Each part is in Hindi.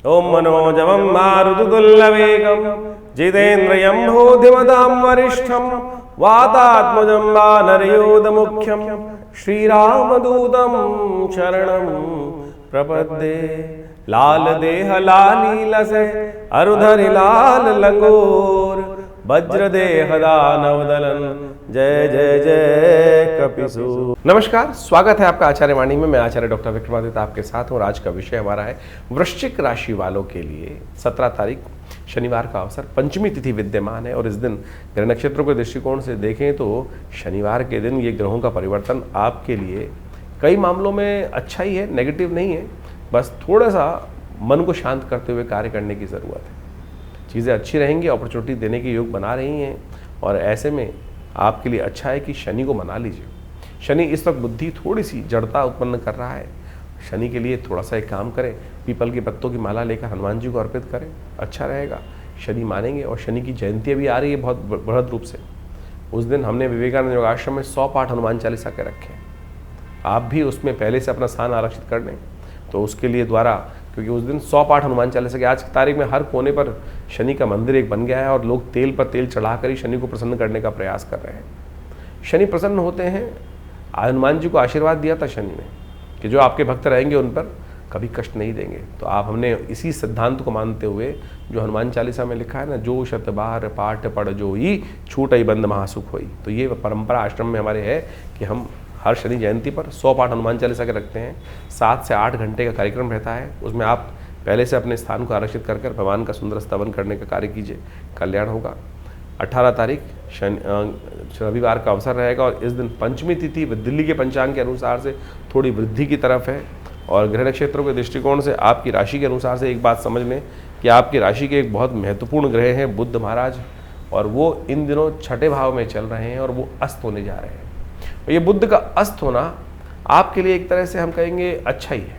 ओम मनोजवं मारुततुल्यवेगं जितेन्द्रियं भूतिमतां वरिष्ठं वातात्मजं वानरयोधमुख्यं श्रीरामदूतं शरणं प्रपद्ये। लाल देह लालीलसे अरुधरि लाल लंगोर वज्रदेह दानवदलन जय जय जय कपिसु। नमस्कार, स्वागत है आपका आचार्य वाणी में। मैं आचार्य डॉक्टर विक्रमादित्य आपके साथ हूँ और आज का विषय हमारा है वृश्चिक राशि वालों के लिए 17 तारीख शनिवार का अवसर, पंचमी तिथि विद्यमान है और इस दिन ग्रह नक्षत्रों के दृष्टिकोण से देखें तो शनिवार के दिन ये ग्रहों का परिवर्तन आपके लिए कई मामलों में अच्छा ही है, नेगेटिव नहीं है। बस थोड़ा सा मन को शांत करते हुए कार्य करने की ज़रूरत है। चीज़ें अच्छी रहेंगी, अपॉर्चुनिटी देने के योग बना रही हैं और ऐसे में आपके लिए अच्छा है कि शनि को मना लीजिए। शनि इस वक्त बुद्धि थोड़ी सी जड़ता उत्पन्न कर रहा है। शनि के लिए थोड़ा सा एक काम करें, पीपल के पत्तों की माला लेकर हनुमान जी को अर्पित करें, अच्छा रहेगा। शनि मानेंगे। और शनि की जयंती अभी आ रही है बहुत बृहद रूप से। उस दिन हमने विवेकानंद योगाश्रम में 100 पाठ हनुमान चालीसा के रखे हैं। आप भी उसमें पहले से अपना स्थान आरक्षित कर लें तो उसके लिए द्वारा, क्योंकि उस दिन 100 पाठ हनुमान चालीसा के, आज की तारीख में हर कोने पर शनि का मंदिर एक बन गया है और लोग तेल पर तेल चढ़ाकर ही शनि को प्रसन्न करने का प्रयास कर रहे हैं। शनि प्रसन्न होते हैं। हनुमान जी को आशीर्वाद दिया था शनि ने कि जो आपके भक्त रहेंगे उन पर कभी कष्ट नहीं देंगे। तो आप हमने इसी सिद्धांत को मानते हुए जो हनुमान चालीसा में लिखा है ना, जो शत बार पाठ पढ़ जो ही छूट ही बंद महासुख होई, तो ये परंपरा आश्रम में हमारे है कि हम हर शनि जयंती पर 100 पाठ हनुमान चालीसा के रखते हैं। 7 से 8 घंटे का कार्यक्रम रहता है। उसमें आप पहले से अपने स्थान को आरक्षित कर भगवान का सुंदर स्तवन करने का कार्य कीजिए, कल्याण होगा। 18 तारीख रविवार का अवसर रहेगा और इस दिन पंचमी तिथि दिल्ली के पंचांग के अनुसार से थोड़ी वृद्धि की तरफ है। और ग्रह नक्षत्रों के दृष्टिकोण से आपकी राशि के अनुसार से एक बात समझ लें कि आपकी राशि के एक बहुत महत्वपूर्ण ग्रह हैं बुध महाराज, और वो इन दिनों 6ठे भाव में चल रहे हैं और वो अस्त होने जा रहे हैं। ये बुध का अस्त होना आपके लिए एक तरह से हम कहेंगे अच्छा ही है,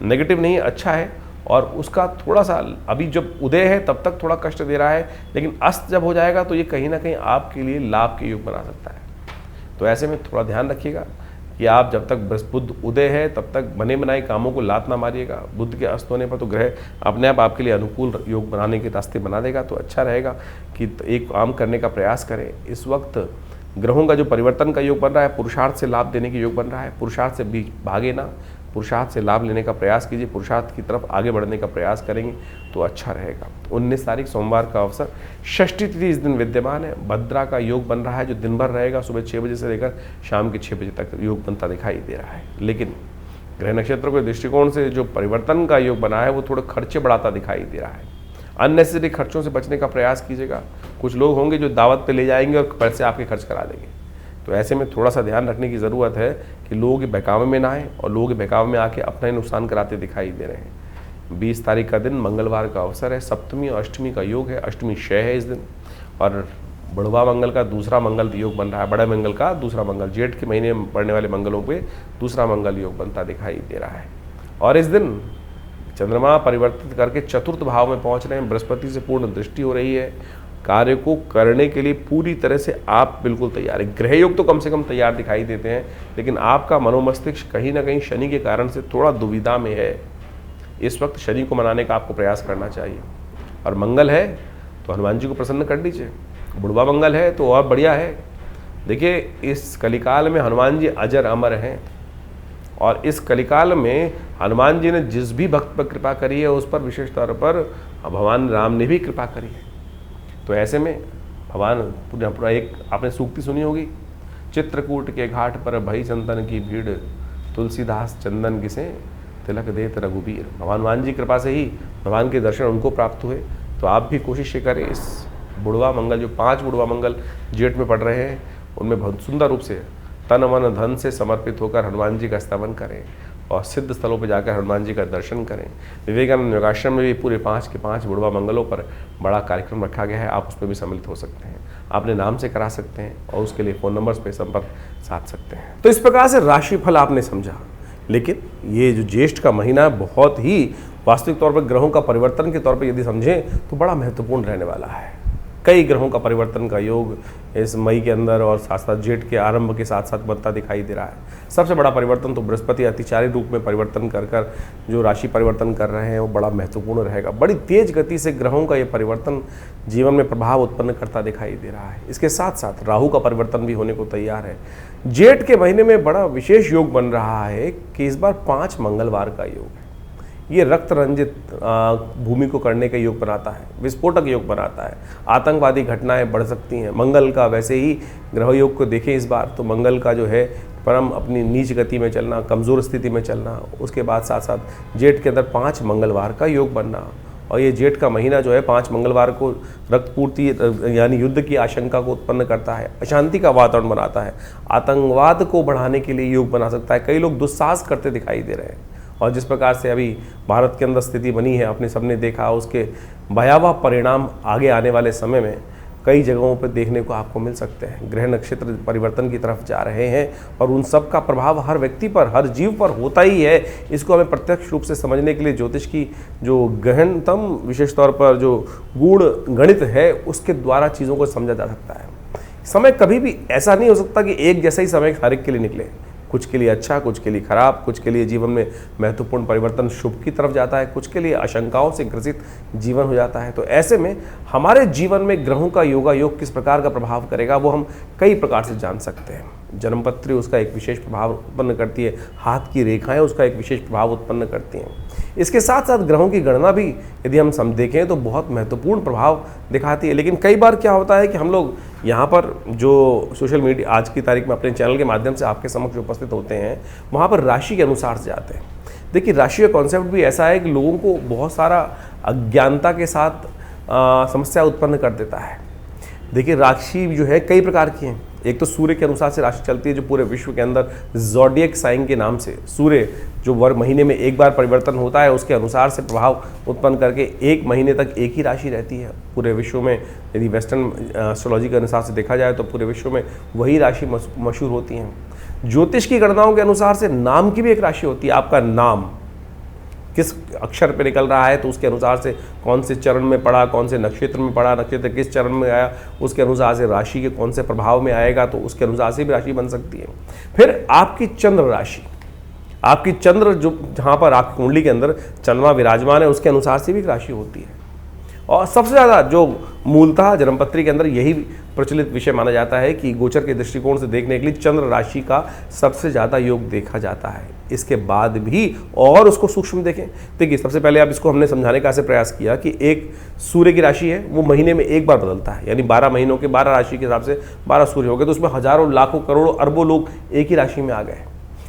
नेगेटिव नहीं, अच्छा है। और उसका थोड़ा सा अभी जब उदय है तब तक थोड़ा कष्ट दे रहा है, लेकिन अस्त जब हो जाएगा तो ये कहीं ना कहीं आपके लिए लाभ के योग बना सकता है। तो ऐसे में थोड़ा ध्यान रखिएगा कि आप जब तक बुध उदय है तब तक बने बनाए कामों को लात ना मारिएगा। बुध के अस्त होने पर तो ग्रह अपने आप आपके लिए अनुकूल योग बनाने के रास्ते बना देगा। तो अच्छा रहेगा कि एक काम करने का प्रयास करें। इस वक्त ग्रहों का जो परिवर्तन का योग बन रहा है, पुरुषार्थ से लाभ देने के योग बन रहा है। पुरुषार्थ से भी भागे ना, पुरुषार्थ से लाभ लेने का प्रयास कीजिए, पुरुषार्थ की तरफ आगे बढ़ने का प्रयास करेंगे तो अच्छा रहेगा। 19 तारीख सोमवार का अवसर, षष्ठी तिथि इस दिन विद्यमान है। भद्रा का योग बन रहा है जो दिन भर रहेगा, सुबह 6 बजे से लेकर शाम के 6 बजे तक योग बनता दिखाई दे रहा है। लेकिन ग्रह नक्षत्रों के दृष्टिकोण से जो परिवर्तन का योग बना है वो थोड़े खर्चे बढ़ाता दिखाई दे रहा है। अननेसेसरी खर्चों से बचने का प्रयास कीजिएगा। कुछ लोग होंगे जो दावत पे ले जाएंगे और पैसे आपके खर्च करा देंगे। तो ऐसे में थोड़ा सा ध्यान रखने की ज़रूरत है कि लोगों के बहकावे में ना आए और लोगों के बहकावे में आके अपना ही नुकसान कराते दिखाई दे रहे हैं। 20 तारीख का दिन मंगलवार का अवसर है। सप्तमी और अष्टमी का योग है। अष्टमी क्षय है इस दिन और बढ़वा मंगल का दूसरा मंगल योग बन रहा है। बड़े मंगल का दूसरा मंगल, जेठ के महीने में पड़ने वाले मंगलों पे दूसरा मंगल योग बनता दिखाई दे रहा है। और इस दिन चंद्रमा परिवर्तित करके चतुर्थ भाव में पहुंच रहे हैं। बृहस्पति से पूर्ण दृष्टि हो रही है। कार्य को करने के लिए पूरी तरह से आप बिल्कुल तैयार हैं। ग्रह योग तो कम से कम तैयार दिखाई देते हैं, लेकिन आपका मनोमस्तिष्क कहीं ना कहीं शनि के कारण से थोड़ा दुविधा में है। इस वक्त शनि को मनाने का आपको प्रयास करना चाहिए। और मंगल है तो हनुमान जी को प्रसन्न कर लीजिए। बुढ़वा मंगल है तो और बढ़िया है। देखिए, इस कलिकाल में हनुमान जी अजर अमर हैं और इस कलिकाल में हनुमान जी ने जिस भी भक्त पर कृपा करी है उस पर विशेष तौर पर भगवान राम ने भी कृपा करी है। तो ऐसे में भगवान पूरा एक आपने सूक्ति सुनी होगी, चित्रकूट के घाट पर भई संतन की भीड़, तुलसीदास चंदन किसे तिलक देत रघुबीर। भगवान हनुमान जी कृपा से ही भगवान के दर्शन उनको प्राप्त हुए। तो आप भी कोशिश करें इस बुढ़वा मंगल, जो 5 बुढ़वा मंगल जेठ में पड़ रहे हैं, उनमें बहुत सुंदर रूप से तन मन धन से समर्पित होकर हनुमान जी का स्तवन करें और सिद्ध स्थलों पर जाकर हनुमान जी का दर्शन करें। विवेकानंद योगाश्रम में भी पूरे 5 के 5 बुढ़वा मंगलों पर बड़ा कार्यक्रम रखा गया है। आप उसमें भी सम्मिलित हो सकते हैं। अपने नाम से करा सकते हैं और उसके लिए फ़ोन नंबर्स पर संपर्क साध सकते हैं। तो इस प्रकार से राशिफल आपने समझा। लेकिन ये जो ज्येष्ठ का महीना बहुत ही वास्तविक तौर पर ग्रहों का परिवर्तन के तौर पर यदि समझें तो बड़ा महत्वपूर्ण रहने वाला है। कई ग्रहों का परिवर्तन का योग इस मई के अंदर और साथ साथ जेठ के आरंभ के साथ साथ बनता दिखाई दे रहा है। सबसे बड़ा परिवर्तन तो बृहस्पति अतिचारी रूप में परिवर्तन कर जो राशि परिवर्तन कर रहे हैं वो बड़ा महत्वपूर्ण रहेगा। बड़ी तेज गति से ग्रहों का ये परिवर्तन जीवन में प्रभाव उत्पन्न करता दिखाई दे रहा है। इसके साथ साथ राहु का परिवर्तन भी होने को तैयार है। जेठ के महीने में बड़ा विशेष योग बन रहा है कि इस बार 5 मंगलवार का योग है। ये रक्त रंजित भूमि को करने का योग बनाता है, विस्फोटक योग बनाता है। आतंकवादी घटनाएं बढ़ सकती हैं। मंगल का वैसे ही ग्रह योग को देखें इस बार तो मंगल का जो है परम अपनी नीच गति में चलना, कमज़ोर स्थिति में चलना, उसके बाद साथ साथ जेठ के अंदर 5 मंगलवार का योग बनना। और ये जेठ का महीना जो है 5 मंगलवार को रक्तपूर्ति यानी युद्ध की आशंका को उत्पन्न करता है, अशांति का वातावरण बनाता है, आतंकवाद को बढ़ाने के लिए योग बना सकता है। कई लोग दुस्साहस करते दिखाई दे रहे हैं और जिस प्रकार से अभी भारत के अंदर स्थिति बनी है आपने सबने देखा, उसके भयावह परिणाम आगे आने वाले समय में कई जगहों पर देखने को आपको मिल सकते हैं। ग्रह नक्षत्र परिवर्तन की तरफ जा रहे हैं और उन सब का प्रभाव हर व्यक्ति पर, हर जीव पर होता ही है। इसको हमें प्रत्यक्ष रूप से समझने के लिए ज्योतिष की जो गहनतम विशेष तौर पर जो गूढ़ गणित है उसके द्वारा चीज़ों को समझा जा सकता है। समय कभी भी ऐसा नहीं हो सकता कि एक जैसा ही समय हर एक के लिए निकले। कुछ के लिए अच्छा, कुछ के लिए खराब, कुछ के लिए जीवन में महत्वपूर्ण परिवर्तन शुभ की तरफ जाता है, कुछ के लिए आशंकाओं से ग्रसित जीवन हो जाता है। तो ऐसे में हमारे जीवन में ग्रहों का योगा योग किस प्रकार का प्रभाव करेगा वो हम कई प्रकार से जान सकते हैं। जन्मपत्री उसका एक विशेष प्रभाव उत्पन्न करती है, हाथ की रेखाएं उसका एक विशेष प्रभाव उत्पन्न करती हैं। इसके साथ साथ ग्रहों की गणना भी यदि हम देखें तो बहुत महत्वपूर्ण प्रभाव दिखाती है। लेकिन कई बार क्या होता है कि हम लोग यहाँ पर जो सोशल मीडिया आज की तारीख में अपने चैनल के माध्यम से आपके समक्ष उपस्थित होते हैं वहाँ पर राशि के अनुसार से जाते हैं। देखिए राशि का कॉन्सेप्ट भी ऐसा है कि लोगों को बहुत सारा अज्ञानता के साथ समस्या उत्पन्न कर देता है। देखिए राशि जो है कई प्रकार की हैं। एक तो सूर्य के अनुसार से राशि चलती है जो पूरे विश्व के अंदर ज़ोडिएक साइन के नाम से सूर्य जो महीने में एक बार परिवर्तन होता है उसके अनुसार से प्रभाव उत्पन्न करके एक महीने तक एक ही राशि रहती है पूरे विश्व में। यदि वेस्टर्न एस्ट्रोलॉजी के अनुसार से देखा जाए तो पूरे विश्व में वही राशि मशहूर होती हैं। ज्योतिष की गणनाओं के अनुसार से नाम की भी एक राशि होती है। आपका नाम किस अक्षर पे निकल रहा है तो उसके अनुसार से कौन से चरण में पड़ा, कौन से नक्षत्र में पड़ा, नक्षत्र किस चरण में आया, उसके अनुसार से राशि के कौन से प्रभाव में आएगा तो उसके अनुसार से भी राशि बन सकती है। फिर आपकी चंद्र राशि, आपकी चंद्र जो जहाँ पर आपकी कुंडली के अंदर चंद्रमा विराजमान है उसके अनुसार से भी राशि होती है। और सबसे ज़्यादा जो मूलतः जन्मपत्री के अंदर यही प्रचलित विषय माना जाता है कि गोचर के दृष्टिकोण से देखने के लिए चंद्र राशि का सबसे ज़्यादा योग देखा जाता है। इसके बाद भी और उसको सूक्ष्म देखें। देखिए सबसे पहले आप इसको हमने समझाने का ऐसे प्रयास किया कि एक सूर्य की राशि है वो महीने में एक बार बदलता है, यानी 12 महीनों के 12 राशि के हिसाब से 12 सूर्य हो गए तो उसमें हजारों लाखों करोड़ों अरबों लोग एक ही राशि में आ गए।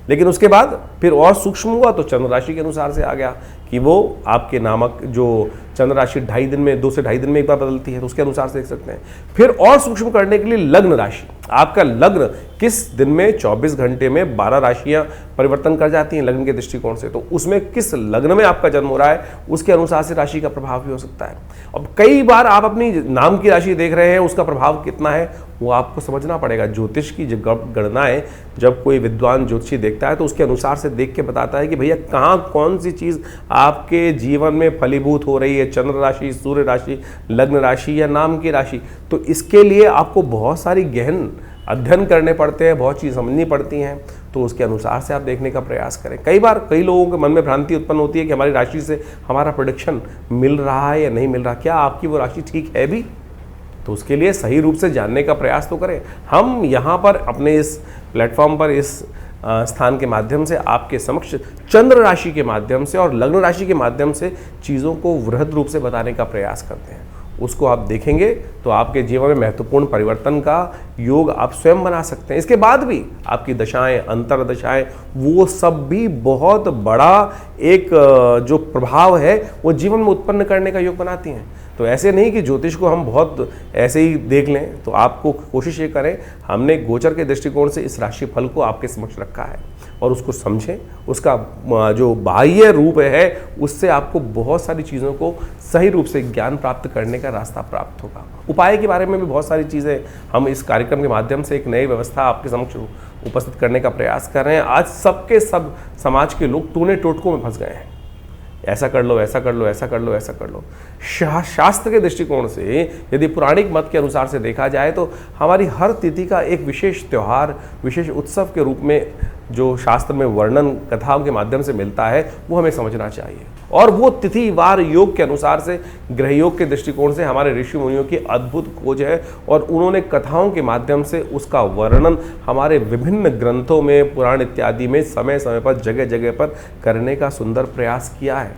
लेकिन उसके बाद फिर और सूक्ष्म हुआ तो चंद्र राशि के अनुसार से आ गया कि वो आपके नामक जो चंद्र राशि 2.5 दिन में 2 से 2.5 दिन में एक बार बदलती है तो उसके अनुसार से देख सकते हैं। फिर और सूक्ष्म करने के लिए लग्न राशि, आपका लग्न किस दिन में 24 घंटे में 12 राशियां परिवर्तन कर जाती हैं लग्न के दृष्टिकोण से, तो उसमें किस लग्न में आपका जन्म हो रहा है उसके अनुसार से राशि का प्रभाव भी हो सकता है। अब कई बार आप अपनी नाम की राशि देख रहे हैं, उसका प्रभाव कितना है वो आपको समझना पड़ेगा। ज्योतिष की गणनाएं जब कोई विद्वान ज्योतिषी देखता है तो उसके अनुसार से देख के बताता है कि भैया कहाँ कौन सी चीज़ आपके जीवन में फलीभूत हो रही है, चंद्र राशि, सूर्य राशि, लग्न राशि या नाम की राशि। तो इसके लिए आपको बहुत सारी गहन अध्ययन करने पड़ते हैं, बहुत चीज़ समझनी पड़ती हैं, तो उसके अनुसार से आप देखने का प्रयास करें। कई बार कई लोगों के मन में भ्रांति उत्पन्न होती है कि हमारी राशि से हमारा प्रेडिक्शन मिल रहा है या नहीं मिल रहा, क्या आपकी वो राशि ठीक है भी, तो उसके लिए सही रूप से जानने का प्रयास तो करें। हम यहाँ पर अपने इस प्लेटफॉर्म पर इस स्थान के माध्यम से आपके समक्ष चंद्र राशि के माध्यम से और लग्न राशि के माध्यम से चीज़ों को वृहद रूप से बताने का प्रयास करते हैं। उसको आप देखेंगे तो आपके जीवन में महत्वपूर्ण परिवर्तन का योग आप स्वयं बना सकते हैं। इसके बाद भी आपकी दशाएं, अंतरदशाएं, वो सब भी बहुत बड़ा एक जो प्रभाव है वो जीवन में उत्पन्न करने का योग बनाती हैं। तो ऐसे नहीं कि ज्योतिष को हम बहुत ऐसे ही देख लें, तो आपको कोशिश ये करें, हमने गोचर के दृष्टिकोण से इस राशि फल को आपके समक्ष रखा है और उसको समझें, उसका जो बाह्य रूप है उससे आपको बहुत सारी चीज़ों को सही रूप से ज्ञान प्राप्त करने का रास्ता प्राप्त होगा। उपाय के बारे में भी बहुत सारी चीज़ें हम इस कार्यक्रम के माध्यम से एक नई व्यवस्था आपके समक्ष उपस्थित करने का प्रयास कर रहे हैं। आज सबके सब समाज के लोग टूने टोटकों में फंस गए हैं। ऐसा कर लो, ऐसा कर लो, ऐसा कर लो, ऐसा कर लो। शास्त्र के दृष्टिकोण से यदि पौराणिक मत के अनुसार से देखा जाए तो हमारी हर तिथि का एक विशेष त्यौहार, विशेष उत्सव के रूप में जो शास्त्र में वर्णन कथाओं के माध्यम से मिलता है वो हमें समझना चाहिए। और वो तिथि वार योग के अनुसार से, ग्रह योग के दृष्टिकोण से हमारे ऋषि मुनियों की अद्भुत खोज है और उन्होंने कथाओं के माध्यम से उसका वर्णन हमारे विभिन्न ग्रंथों में, पुराण इत्यादि में समय समय पर, जगह जगह पर करने का सुंदर प्रयास किया है।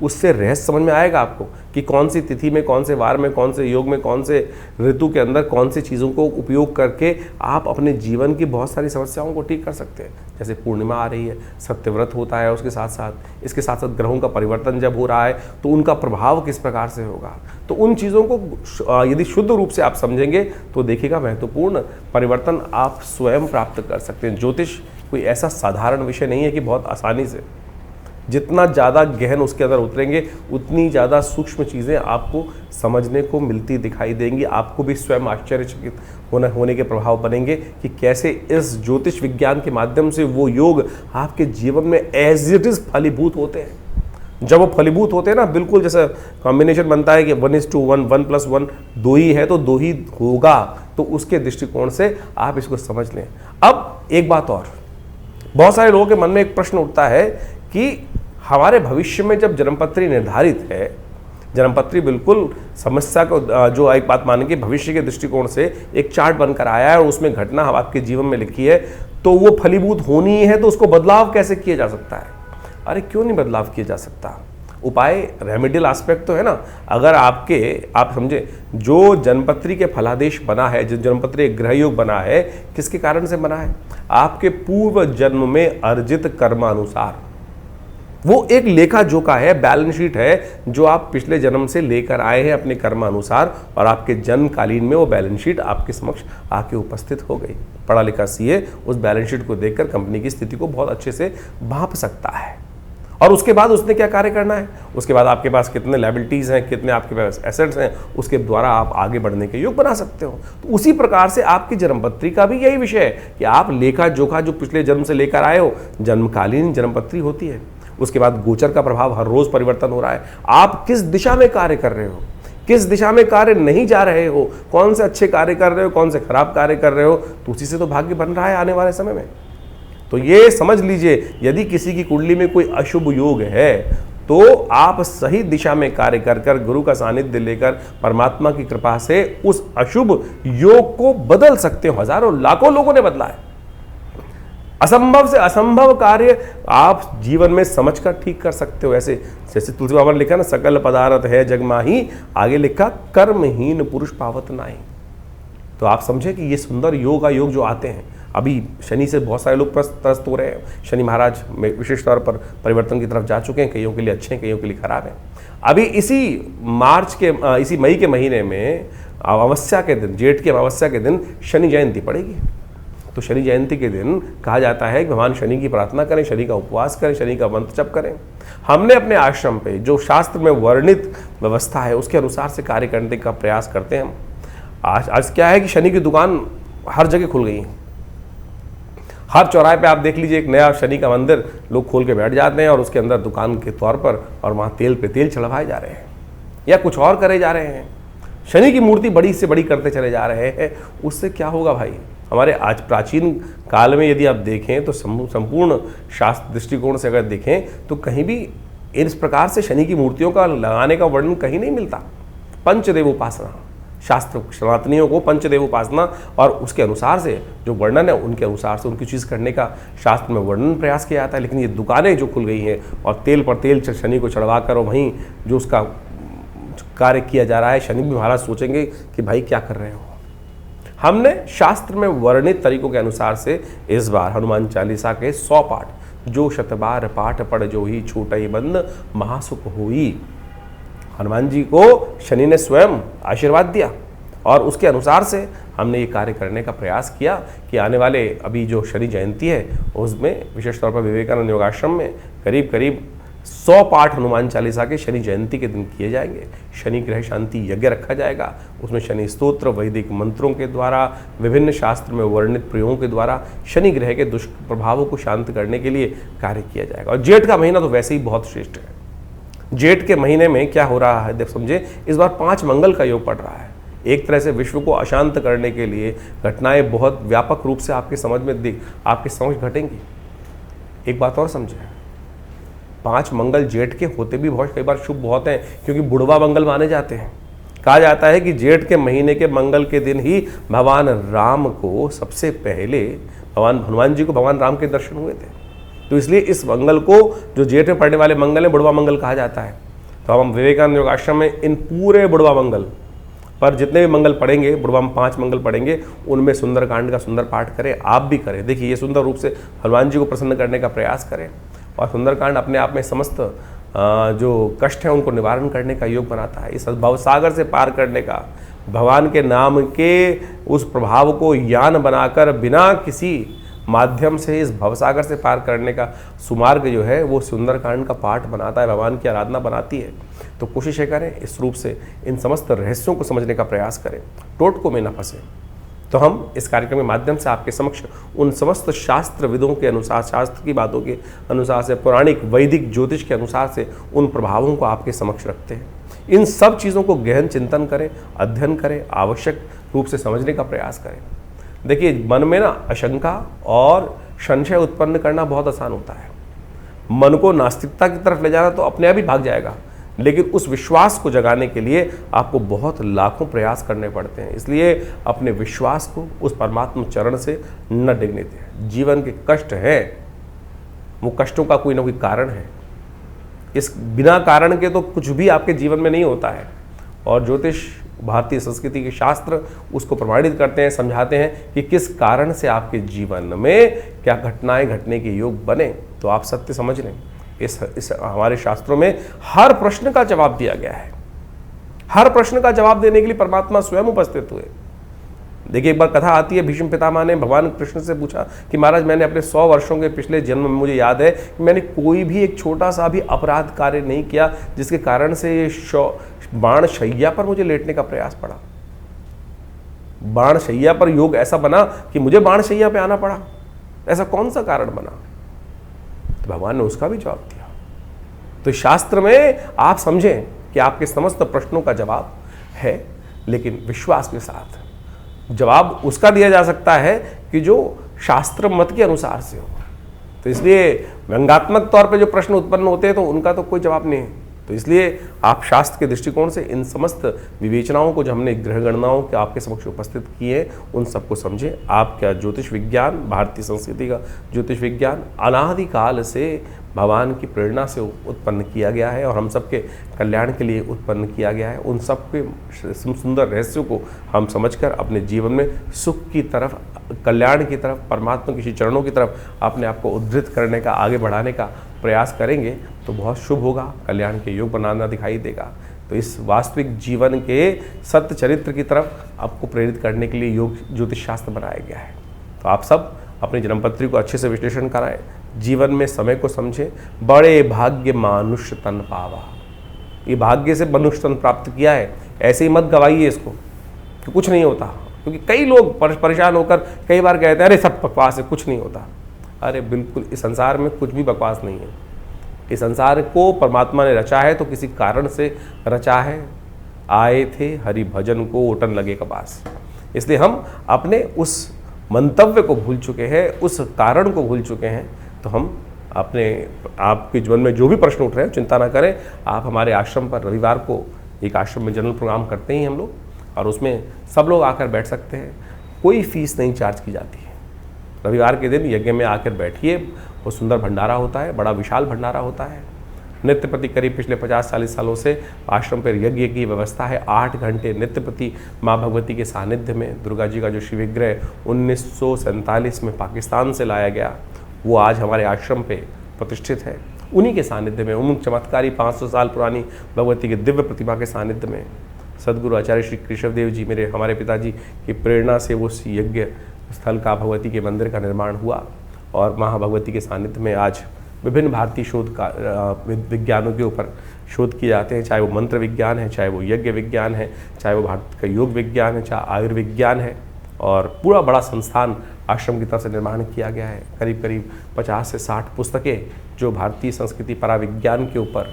उससे रहस्य समझ में आएगा आपको कि कौन सी तिथि में, कौन से वार में, कौन से योग में, कौन से ऋतु के अंदर कौन सी चीज़ों को उपयोग करके आप अपने जीवन की बहुत सारी समस्याओं को ठीक कर सकते हैं। जैसे पूर्णिमा आ रही है, सत्यव्रत होता है, उसके साथ साथ इसके साथ साथ ग्रहों का परिवर्तन जब हो रहा है तो उनका प्रभाव किस प्रकार से होगा। तो उन चीज़ों को यदि शुद्ध रूप से आप समझेंगे तो देखिएगा महत्वपूर्ण परिवर्तन आप स्वयं प्राप्त कर सकते हैं। ज्योतिष कोई ऐसा साधारण विषय नहीं है कि बहुत आसानी से, जितना ज़्यादा गहन उसके अंदर उतरेंगे उतनी ज़्यादा सूक्ष्म चीज़ें आपको समझने को मिलती दिखाई देंगी। आपको भी स्वयं आश्चर्यचकित होने के प्रभाव बनेंगे कि कैसे इस ज्योतिष विज्ञान के माध्यम से वो योग आपके जीवन में एज इट इज़ फलीभूत होते हैं। जब वो फलीभूत होते हैं ना, बिल्कुल जैसा कॉम्बिनेशन बनता है कि 1:1, 1+1 2 ही है तो 2 ही होगा, तो उसके दृष्टिकोण से आप इसको समझ लें। अब एक बात और, बहुत सारे लोगों के मन में एक प्रश्न उठता है कि हमारे भविष्य में जब जन्मपत्री निर्धारित है, जन्मपत्री बिल्कुल समस्या को जो एक बात मानेंगे भविष्य के दृष्टिकोण से एक चार्ट बनकर आया है और उसमें घटना आपके जीवन में लिखी है, तो वो फलीभूत होनी है, तो उसको बदलाव कैसे किया जा सकता है? अरे क्यों नहीं बदलाव किया जा सकता? उपाय रेमेडियल एस्पेक्ट तो है ना। अगर आप समझे, जो जन्मपत्री के फलादेश बना है, जो जन्मपत्री ग्रह योग बना है, किसके कारण से बना है? आपके पूर्व जन्म में अर्जित कर्मानुसार। वो एक लेखा जोखा है, बैलेंस शीट है जो आप पिछले जन्म से लेकर आए हैं अपने कर्मानुसार, और आपके जन्मकालीन में वो बैलेंस शीट आपके समक्ष आके उपस्थित हो गई। पढ़ा लिखा सीए उस बैलेंस शीट को देखकर कंपनी की स्थिति को बहुत अच्छे से भांप सकता है। और उसके बाद उसने क्या कार्य करना है, उसके बाद आपके पास कितने लायबिलिटीज़ हैं, कितने आपके पास एसेट्स हैं, उसके द्वारा आप आगे बढ़ने के योग बना सकते हो। तो उसी प्रकार से आपकी जन्मपत्री का भी यही विषय है कि आप लेखा जोखा जो पिछले जन्म से लेकर आए हो, जन्मकालीन जन्मपत्री होती है। उसके बाद गोचर का प्रभाव, हर रोज परिवर्तन हो रहा है। आप किस दिशा में कार्य कर रहे हो, किस दिशा में कार्य नहीं जा रहे हो, कौन से अच्छे कार्य कर रहे हो, कौन से खराब कार्य कर रहे हो, तो उसी से तो भाग्य बन रहा है आने वाले समय में। तो ये समझ लीजिए, यदि किसी की कुंडली में कोई अशुभ योग है तो आप सही दिशा में कार्य कर गुरु का सानिध्य लेकर परमात्मा की कृपा से उस अशुभ योग को बदल सकते हो। हजारों लाखों लोगों ने बदला है। असंभव से असंभव कार्य आप जीवन में समझकर ठीक कर सकते हो। ऐसे जैसे तुलसी बाबा ने लिखा ना, सकल पदार्थ है जग माही, आगे लिखा कर्महीन पुरुष पावत नाहीं। तो आप समझे कि ये सुंदर योग जो आते हैं, अभी शनि से बहुत सारे लोग त्रस्त हो रहे हैं। शनि महाराज विशेष तौर पर परिवर्तन की तरफ जा चुके हैं, कईयों के लिए अच्छे हैं, कईयों के लिए खराब हैं। अभी इसी मई के महीने में अमावस्या के दिन, जेठ की अमावस्या के दिन शनि जयंती पड़ेगी। तो शनि जयंती के दिन कहा जाता है कि भगवान शनि की प्रार्थना करें, शनि का उपवास करें, शनि का मंत्र जप करें। हमने अपने आश्रम पे जो शास्त्र में वर्णित व्यवस्था है उसके अनुसार से कार्य करने का प्रयास करते हैं हम। आज क्या है कि शनि की दुकान हर जगह खुल गई है। हर चौराहे पे आप देख लीजिए, एक नया शनि का मंदिर लोग खोल के बैठ जाते हैं और उसके अंदर दुकान के तौर पर, और वहाँ तेल पे तेल चढ़वाए जा रहे हैं या कुछ और करे जा रहे हैं। शनि की मूर्ति बड़ी से बड़ी करते चले जा रहे हैं। उससे क्या होगा भाई? हमारे आज प्राचीन काल में यदि आप देखें तो संपूर्ण शास्त्र दृष्टिकोण से अगर देखें तो कहीं भी इस प्रकार से शनि की मूर्तियों का लगाने का वर्णन कहीं नहीं मिलता। पंचदेव उपासना, शास्त्र सनातनियों को पंचदेव उपासना और उसके अनुसार से जो वर्णन है उनके अनुसार से उनकी चीज़ करने का शास्त्र में वर्णन प्रयास किया जाता है। लेकिन ये दुकानें जो खुल गई हैं और तेल पर तेल शनि को चढ़वा कर और वहीं जो उसका कार्य किया जा रहा है, शनि भी महाराज सोचेंगे कि भाई क्या कर रहे हो। हमने शास्त्र में वर्णित तरीकों के अनुसार से इस बार हनुमान चालीसा के 100 पाठ, जो शतबार पाठ पढ़ जो ही छूटई बंद महासुख हुई, हनुमान जी को शनि ने स्वयं आशीर्वाद दिया और उसके अनुसार से हमने ये कार्य करने का प्रयास किया कि आने वाले अभी जो शनि जयंती है उसमें विशेष तौर पर विवेकानंद योगाश्रम में करीब करीब 100 पाठ हनुमान चालीसा के शनि जयंती के दिन किए जाएंगे। शनि ग्रह शांति यज्ञ रखा जाएगा, उसमें शनि स्तोत्र वैदिक मंत्रों के द्वारा, विभिन्न शास्त्र में वर्णित प्रयोगों के द्वारा शनि ग्रह के दुष्प्रभावों को शांत करने के लिए कार्य किया जाएगा। और जेठ का महीना तो वैसे ही बहुत श्रेष्ठ है। जेठ के महीने में क्या हो रहा है, देख समझे, इस बार 5 मंगल का योग पड़ रहा है। एक तरह से विश्व को अशांत करने के लिए घटनाएं बहुत व्यापक रूप से आपके समझ घटेंगी। एक बात और समझे, 5 मंगल जेठ के होते भी बहुत कई बार शुभ बहुत हैं, क्योंकि बुढ़वा मंगल माने जाते हैं। कहा जाता है कि जेठ के महीने के मंगल के दिन ही भगवान राम को सबसे पहले हनुमान जी को भगवान राम के दर्शन हुए थे। तो इसलिए इस मंगल को, जो जेठ में पड़ने वाले मंगल है, बुढ़वा मंगल कहा जाता है। तो हम विवेकानंद योग आश्रम में इन पूरे बुढ़वा मंगल पर जितने भी मंगल पढ़ेंगे, बुढ़वा में 5 मंगल पढ़ेंगे, उनमें सुंदरकांड का सुंदर पाठ करें। आप भी करें। देखिए, ये सुंदर रूप से हनुमान जी को प्रसन्न करने का प्रयास करें। और सुंदरकांड अपने आप में समस्त जो कष्ट हैं उनको निवारण करने का योग बनाता है। इस भवसागर से पार करने का, भगवान के नाम के उस प्रभाव को यान बनाकर बिना किसी माध्यम से इस भवसागर से पार करने का सुमार्ग जो है वो सुंदरकांड का पाठ बनाता है, भगवान की आराधना बनाती है। तो कोशिश करें इस रूप से इन समस्त रहस्यों को समझने का प्रयास करें, टोटकों में न फंसे। तो हम इस कार्यक्रम के माध्यम से आपके समक्ष उन समस्त शास्त्र विदों के अनुसार, शास्त्र की बातों के अनुसार से, पौराणिक वैदिक ज्योतिष के अनुसार से उन प्रभावों को आपके समक्ष रखते हैं। इन सब चीज़ों को गहन चिंतन करें, अध्ययन करें, आवश्यक रूप से समझने का प्रयास करें। देखिए, मन में ना आशंका और संशय उत्पन्न करना बहुत आसान होता है। मन को नास्तिकता की तरफ ले जाना तो अपने आप ही भाग जाएगा, लेकिन उस विश्वास को जगाने के लिए आपको बहुत लाखों प्रयास करने पड़ते हैं। इसलिए अपने विश्वास को उस परमात्मा चरण से न डिगने दें। जीवन के कष्ट हैं, वो कष्टों का कोई ना कोई कारण है। इस बिना कारण के तो कुछ भी आपके जीवन में नहीं होता है। और ज्योतिष, भारतीय संस्कृति के शास्त्र उसको प्रमाणित करते हैं, समझाते हैं कि किस कारण से आपके जीवन में क्या घटनाएं घटने के योग बने। तो आप सत्य समझ लें, इस हमारे शास्त्रों में हर प्रश्न का जवाब दिया गया है। हर प्रश्न का जवाब देने के लिए परमात्मा स्वयं उपस्थित हुए। देखिए, एक बार कथा आती है, भीष्म पितामह ने भगवान कृष्ण से पूछा कि महाराज, मैंने अपने 100 वर्षों के पिछले जन्म में मुझे याद है कि मैंने कोई भी एक छोटा सा भी अपराध कार्य नहीं किया जिसके कारण से ये बाण शैया पर मुझे लेटने का प्रयास पड़ा। बाण शैया पर योग ऐसा बना कि मुझे बाण शैया पे आना पड़ा। ऐसा कौन सा कारण बना? तो भगवान ने उसका भी जवाब दिया। तो शास्त्र में आप समझें कि आपके समस्त प्रश्नों का जवाब है, लेकिन विश्वास के साथ जवाब उसका दिया जा सकता है कि जो शास्त्र मत के अनुसार से हो। तो इसलिए व्यंग्यात्मक तौर पे जो प्रश्न उत्पन्न होते हैं तो उनका तो कोई जवाब नहीं है। तो इसलिए आप शास्त्र के दृष्टिकोण से इन समस्त विवेचनाओं को जो हमने ग्रह गणनाओं के आपके समक्ष उपस्थित किए उन सबको समझें। आपका ज्योतिष विज्ञान, भारतीय संस्कृति का ज्योतिष विज्ञान अनादिकाल से भगवान की प्रेरणा से उत्पन्न किया गया है और हम सबके कल्याण के लिए उत्पन्न किया गया है। उन सब के सुंदर रहस्यों को हम समझकर अपने जीवन में सुख की तरफ, कल्याण की तरफ, परमात्मा के चरणों की तरफ अपने आप को उद्धृत करने का, आगे बढ़ाने का प्रयास करेंगे तो बहुत शुभ होगा, कल्याण के योग बनाना दिखाई देगा। तो इस वास्तविक जीवन के सत्य चरित्र की तरफ आपको प्रेरित करने के लिए योग ज्योतिष शास्त्र बनाया गया है। तो आप सब अपनी जन्मपत्री को अच्छे से विश्लेषण कराएं, जीवन में समय को समझें। बड़े भाग्य मानुष्य तन पावा, ये भाग्य से मनुष्य तन प्राप्त किया है, ऐसे ही मत गवाइए इसको कि कुछ नहीं होता। क्योंकि कई लोग परेशान होकर कई बार कहते हैं अरे सब बकवास है, कुछ नहीं होता। अरे बिल्कुल, इस संसार में कुछ भी बकवास नहीं है। इस संसार को परमात्मा ने रचा है तो किसी कारण से रचा है। आए थे हरि भजन को ओटन लगे कपास। इसलिए हम अपने उस मंतव्य को भूल चुके हैं, उस कारण को भूल चुके हैं। तो हम अपने आपके जीवन में जो भी प्रश्न उठ रहे हैं चिंता ना करें। आप हमारे आश्रम पर रविवार को एक आश्रम में जनरल प्रोग्राम करते हैं हम लोग, और उसमें सब लोग आकर बैठ सकते हैं। कोई फीस नहीं चार्ज की जाती है। रविवार के दिन यज्ञ में आकर बैठिए, वो सुंदर भंडारा होता है, बड़ा विशाल भंडारा होता है। नित्य प्रति करीब पिछले 50-40 सालों से आश्रम पर यज्ञ की व्यवस्था है। 8 घंटे नित्य प्रति माँ भगवती के सानिध्य में दुर्गा जी का जो शिवविग्रह 1947 में पाकिस्तान से लाया गया, वो आज हमारे आश्रम पे प्रतिष्ठित है। उन्हीं के सानिध्य में, उन चमत्कारी 500 साल पुरानी भगवती के दिव्य प्रतिमा के सानिध्य में सदगुरु आचार्य श्री केशवदेव जी, हमारे पिताजी की प्रेरणा से वो यज्ञ स्थल का, भगवती के मंदिर का निर्माण हुआ। और महाभगवती के सानिध्य में आज विभिन्न भारतीय शोध का विज्ञानों के ऊपर शोध किए जाते हैं, चाहे वो मंत्र विज्ञान है, चाहे वो यज्ञ विज्ञान है, चाहे वो भारत का योग विज्ञान है, चाहे आयुर्विज्ञान है। और पूरा बड़ा संस्थान आश्रम की तरफ से निर्माण किया गया है। करीब करीब 50 से 60 पुस्तकें जो भारतीय संस्कृति पराविज्ञान के ऊपर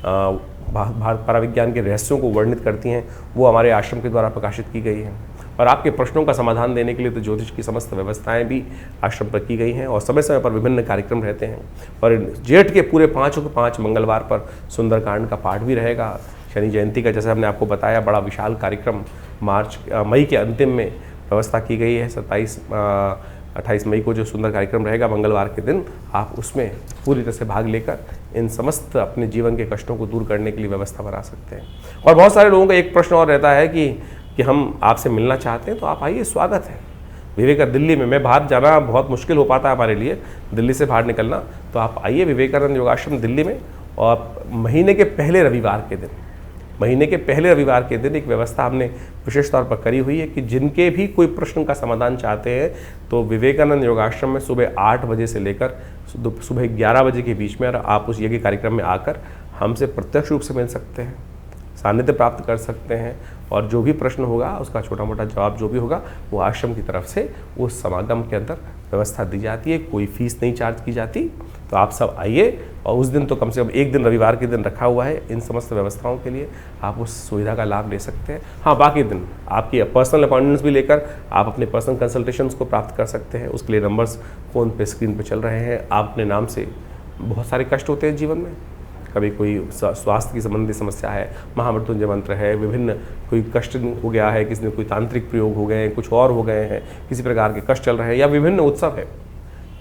पराविज्ञान के रहस्यों को वर्णित करती हैं, वो हमारे आश्रम के द्वारा प्रकाशित की गई हैं। और आपके प्रश्नों का समाधान देने के लिए तो ज्योतिष की समस्त व्यवस्थाएं भी आश्रम पर की गई हैं और समय समय पर विभिन्न कार्यक्रम रहते हैं। और जेठ के पूरे 5 मंगलवार पर सुंदरकांड का पाठ भी रहेगा। शनि जयंती का जैसे हमने आपको बताया बड़ा विशाल कार्यक्रम मई के अंतिम में व्यवस्था की गई है। 28 मई को जो सुंदर कार्यक्रम रहेगा मंगलवार के दिन, आप उसमें पूरी तरह से भाग लेकर इन समस्त अपने जीवन के कष्टों को दूर करने के लिए व्यवस्था बना सकते हैं। और बहुत सारे लोगों का एक प्रश्न और रहता है कि हम आपसे मिलना चाहते हैं, तो आप आइए, स्वागत है। विवेकानंद दिल्ली में, मैं बाहर जाना बहुत मुश्किल हो पाता है हमारे लिए, दिल्ली से बाहर निकलना, तो आप आइए विवेकानंद योगाश्रम दिल्ली में। और महीने के पहले रविवार के दिन एक व्यवस्था हमने विशेष तौर पर करी हुई है कि जिनके भी कोई प्रश्न का समाधान चाहते हैं तो विवेकानंद योगाश्रम में सुबह 8 बजे से लेकर सुबह 11 बजे के बीच में आप उस यज्ञ कार्यक्रम में आकर हमसे प्रत्यक्ष रूप से मिल सकते हैं, सानिध्य प्राप्त कर सकते हैं। और जो भी प्रश्न होगा उसका छोटा मोटा जवाब जो भी होगा वो आश्रम की तरफ से उस समागम के अंदर व्यवस्था दी जाती है, कोई फीस नहीं चार्ज की जाती। तो आप सब आइए, और उस दिन तो कम से कम एक दिन रविवार के दिन रखा हुआ है इन समस्त व्यवस्थाओं के लिए, आप उस सुविधा का लाभ ले सकते हैं। हाँ, बाकी दिन आपकी पर्सनल अपॉइंटमेंट्स भी लेकर आप अपने पर्सनल कंसल्टेशंस को प्राप्त कर सकते हैं। उसके लिए नंबर्स फ़ोन पे स्क्रीन पे चल रहे हैं। आप अपने नाम से, बहुत सारे कष्ट होते हैं जीवन में, कभी कोई स्वास्थ्य की संबंधी समस्या है, महामृत्युंजय मंत्र है, विभिन्न कोई कष्ट हो गया है, किसी ने कोई तांत्रिक प्रयोग हो गए हैं, कुछ और हो गए हैं, किसी प्रकार के कष्ट चल रहे हैं, या विभिन्न उत्सव है,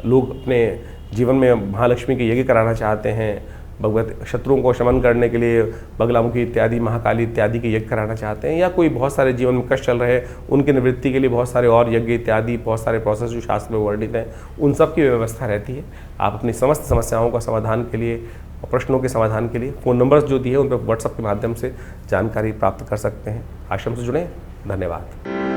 लोग अपने जीवन में महालक्ष्मी के यज्ञ कराना चाहते हैं, भगवत शत्रुओं को शमन करने के लिए बगलामुखी इत्यादि, महाकाली इत्यादि के यज्ञ कराना चाहते हैं, या कोई बहुत सारे जीवन में कष्ट चल रहे हैं उनके निवृत्ति के लिए बहुत सारे और यज्ञ इत्यादि, बहुत सारे प्रोसेस जो शास्त्र में वर्णित हैं, उन सब की व्यवस्था रहती है। आप अपनी समस्त समस्याओं का समाधान के लिए, प्रश्नों के समाधान के लिए फ़ोन नंबर्स जो दिए उन पर व्हाट्सएप के माध्यम से जानकारी प्राप्त कर सकते हैं। आश्रम से जुड़ें। धन्यवाद।